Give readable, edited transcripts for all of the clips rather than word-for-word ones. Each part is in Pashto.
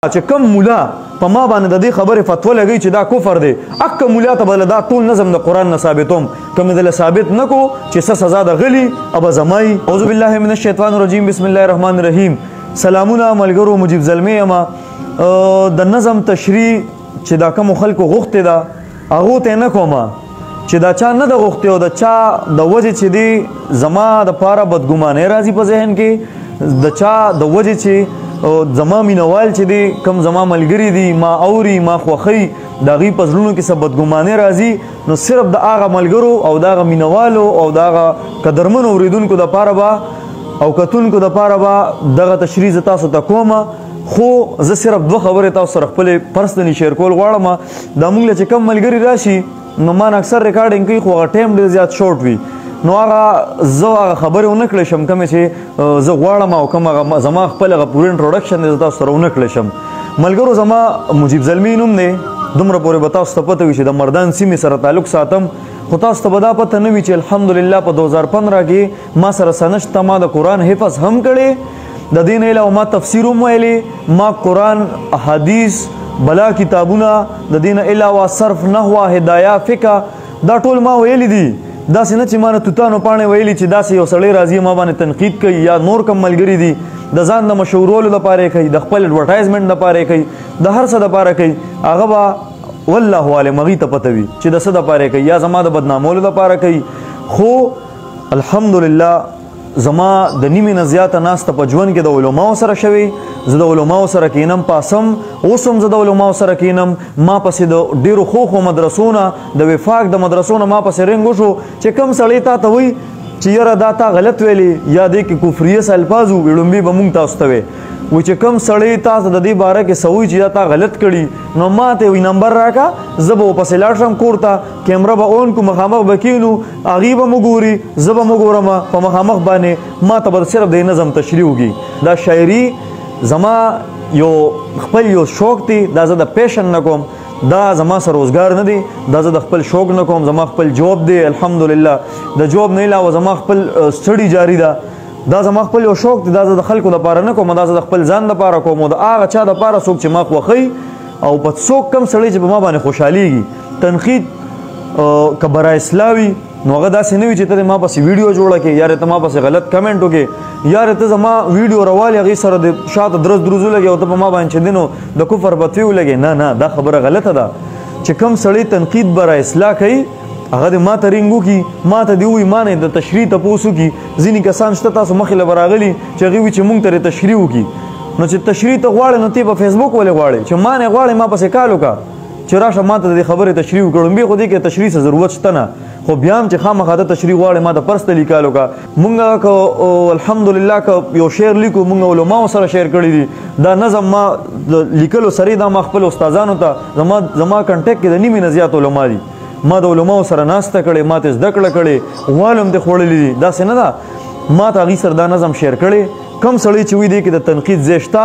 چې کم مولا په ما باندې د دې خبره فتوا لګی چې دا کفر دی اک مولا ته بل دا ټول نظم د قران نه ثابتوم کوم دل ثابت نکو چې څه سزا د غلی ابا زمای اعوذ بالله من الشیطان الرجیم بسم الله الرحمن الرحیم سلامونه ملګرو مجيب زلمی اما د نظم تشریح چې دا کوم خلکو غوښته دا هغه ته نه کومه چې دا چا نه د غوښته او د چا د وجه چې دی زما د پاره بدګمانه راځي په ذهن کې د چا د وجه چې او زما مینوال چې دی کم زما ملګری دی ما اوري ما خوخی داغي پزړونو کې سبد ګمانه راځي نو صرف د هغه ملګرو او د هغه مینوالو او د هغه قدرمن اوریدونکو د پاره با او کتونکو د پاره با دغه تشریح تاسو ته کومه خو زه صرف دوه خبرې تاسو سره خپل پرسنلی شیر کول غواړم دا موږ چې کم ملګری راشي نو مان اکثر ریکارډینګ کوي خو ټایم ډیر زیات شورټ وي نو هغه زه هغه خبرې ونه کړی شم کومې چې زه غواړم او کوم زما خپل هغه پوره انټروډکشن دی تاسو سره ونه کړی شم ملګرو زما مجيب زلمی نوم دی دومره پورې به تاسو ته پته وي چې د مردان سیمې سره تعلق ساتم خو تاسو ته به دا پته نه وي چې الحمدلله په 2015 کې ما سره سنشت ما د قرآن حفظ هم کړی د دین علاوه ما تفسیر هم ویلی ما قرآن حدیث بلا کتابونه د دین علاوه صرف نحو هدايه فقه دا ټول ما ویلی دي داسې نه چې ما نه توتانو پاڼې ویلي چې داسې یو سړی راځي ما باندې تنقید کوي یا نور کم ملګري دي د ځان د مشهورولو لپاره کوي د خپل اډورټایزمنټ لپاره کوي د هر څه لپاره کوي هغه به والله عالم هغې ته پته وي چې د څه لپاره کوي یا زما د بدنامولو لپاره کوي خو الحمدلله زما د نیمې نه زیاته ناسته په ژوند کې د علماو سره شوی زه د علماو سره کینم پاسم اوس هم زه د علماو سره کینم ما پسې د ډیرو خوخو مدرسونه د وفاق د مدرسونه ما پسې رنګ وشو چې کم سړی تا ته وي چې یاره دا تا غلط ویلی یا دې کې کفریه الفاظ وړومبي به مونږ تاسو ته وی و چې کم سړی تاسو د دې باره کې سوي چې دا تا غلط کړي نو ما ته وی نمبر راکا زه به پسې لاړ شم کور ته کیمرا به اون کو مخامخ به کینو هغې به مو ګوري زه به مو ګورم په مخامخ باندې ما ته به صرف د نظم تشریح وکړي دا شاعري زما یو خپل یو شوق دی دا زه د پیشن نه کوم دا زما سره روزګار نه دی دا زه د خپل شوق نه کوم زما خپل جوب دی الحمدلله د جوب نه علاوه زما خپل سټډي جاری ده دا زما خپل یو شوق دی دا زه د خلکو لپاره نه کوم دا زه د خپل ځان لپاره کوم او د هغه چا لپاره څوک چې ما خوښوي او په څوک کم سړی چې په ما باندې خوشحالیږي تنقید که برای اصلاحي نو هغه داسې نه وي چې ته ما پسې ویډیو جوړه کړې یا ته ما پسې غلط کمنټ وکړې یا ته زما ویډیو راوالې هغې سره د شاته درز دروزو لګې او ته په ما باندې چې دینو د کفر بتوي ولګې نه نه دا خبره غلطه ده چې کم سړی تنقید برای اصلاح کوي هغه د ما ته رینګ وکړي ما ته دې ووایي ما نه د تشریح تپوس وکړي ځینې کسان شته تاسو مخې له به راغلي چې هغې وایي چې مونږ ته تشریح وکړي نو چې تشریح ته غواړې نو ته په فیسبوک ولې غواړې چې ما نه غواړې ما پسې کال وکړه چې راشه ما ته د خبرې تشریح وکړم بیا خو دې کې تشریح څه ضرورت شته نه خو بیا هم چې خامخا ته تشریح غواړې ما ته پرسنلي کال وکړه مونږ که الحمدلله که یو شعر لیکو مونږ علماو سره شعر کړی دي دا نظم ما لیکلو سره دا ما خپل استادانو ته زما کنټیکټ کې د نیمې نه زیات علما دي ما د علماو سره ناسته کړې ما ته زده کړه کړې والم دې خوړلي دي داسې نه ده ما ته هغې سره دا نظم شعر کړی کم سړی چې وي دی کې د تنقید ځای شته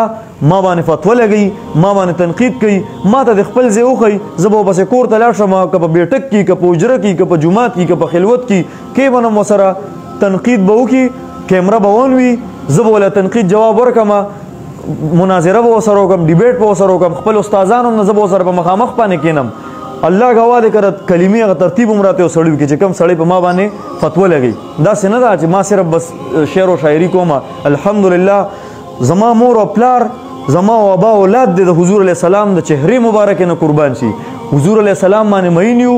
ما باندې فتوا لګوي ما باندې تنقید کوي ما ته د خپل ځای وښیي زه به پسې کور ته لاړ شم که په بیټک کې که په اجره کې که په جومات کې که په خلوت کې کې به نم ورسره تنقید به وکړي کیمرا به اون وي زه به وله تنقید جواب ورکړم مناظره به ورسره وکړم ډیبیټ به ورسره وکړم خپل استادان هم نه زه به ورسره په مخامخ باندې کینم الله گواه دی که کلمې هغه ترتیب هم راته یو سړی وکړي چې کوم سړی په ما باندې فتوا لګوي داسې نه ده چې ما صرف بس شعر و شاعري کوم الحمدلله زما مور او پلار زما او ابا اولاد دی د حضور علیه السلام د چهرې مبارکې نه قربان شي حضور علیه السلام باندې مین یو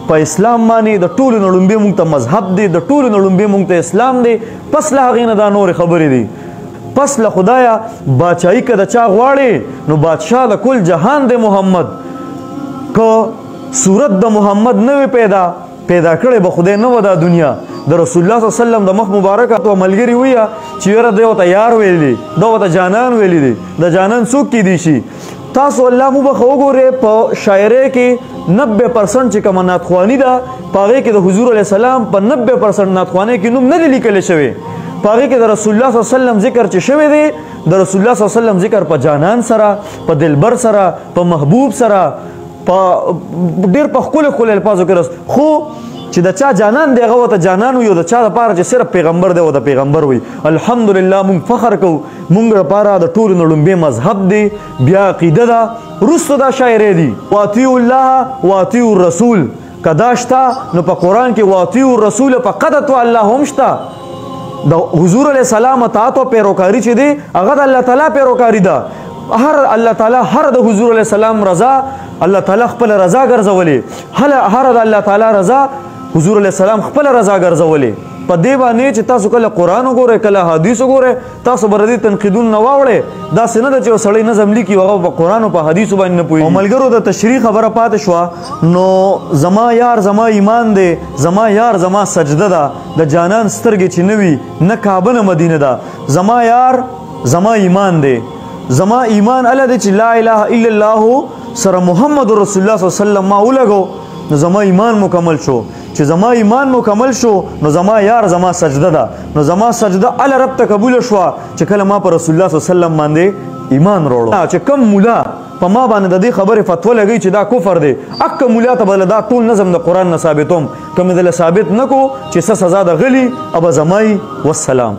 په اسلام باندې د ټولو نه لومبې مونږ ته مذهب دی د ټولو نه لومبې مونږ ته اسلام دی پس له هغې نه دا نورې خبرې دي پس له خدایه باچایي که د چا غواړې نو بادشاه د کل جهان دی محمد که صورت د محمد نوې پیدا کړې به خدای نه و دا دنیا د رسول الله صلی الله علیه وسلم د مخ مبارکه تو ملګری ویه چې یاره دی ورته یار ویلی دا ورته جانان ویلی دی د جانان څوک کیدی شي تاسو الله مبخ وګورئ په شاعرۍ کې 90% چې کومه نعتخواني ده په هغې کې د حضور علیه السلام په 90% نعتخوانۍ کې نوم نه دی لیکلی شوی په هغې کې د رسول الله صلی الله علیه وسلم ذکر چې شوی دی د رسول الله صلی الله علیه وسلم ذکر په جانان سره په دلبر سره په محبوب سره په ډېر په ښکلو ښکلو الفاظو کې خو چې د چا جانان دی هغه ورته جانان وي او د چا دپاره چې صرف پیغمبر دی ورته پیغمبر وي. الحمدلله مونږ فخر کوو، مونږ لپاره د ټولو نه لومبی مذهب دی، بیا عقیده ده، وروسته دا شاعرې دي واطیعوا الله واطیعوا الرسول. که دا شته نو په قرآن کې واطیعوا الرسول فقط اطاعوا الله هم شته. د حضور علیه السلام اطاعت او پیروکاري چې دی هغه د الله تعالی پیروکاري ده. الله تعالی هر د حضور علیه السلام رضا الله تعالی خپل رضا ګرځولې، هر د الله تعالی رضا حضور علیه السلام خپل رضا ګرځولې. په دې باندې چې تاسو کله قرآن وګورئ کله حدیث وګورئ تاسو به د دې تنقیدونه نه واوړئ. داسې نه ده چې یو سړی نظم لیکي هغه په قرآن او په حدیثو باندې نه پوهېږي. او ملګرو د تشریح خبره پاتې شوه، نو زما یار زما ایمان دی، زما یار زما سجده ده، د جانان سترګې چې نه وي نه کعبه نه مدینه ده. زما یار زما ایمان دی، زما ایمان الله دی چې لا اله الا الله سره محمد رسول الله صلی الله علیه وسلم ما ولګو نو زما ایمان مکمل شو. چې زما ایمان مکمل شو نو زما یار زما سجده ده، نو زما سجده الله رب ته قبول شوه چې کله ما پر رسول الله صلی الله علیه وسلم باندې ایمان راوړو. چې کم مولا په ما باندې د دې خبرې فتوا لګوي چې دا کفر دی، اکه مولا ته به دا ټول نظم د قرآن نه ثابتوم، که مې دله ثابت نه کو چې څه سزا ده غلي ابه زمای. والسلام.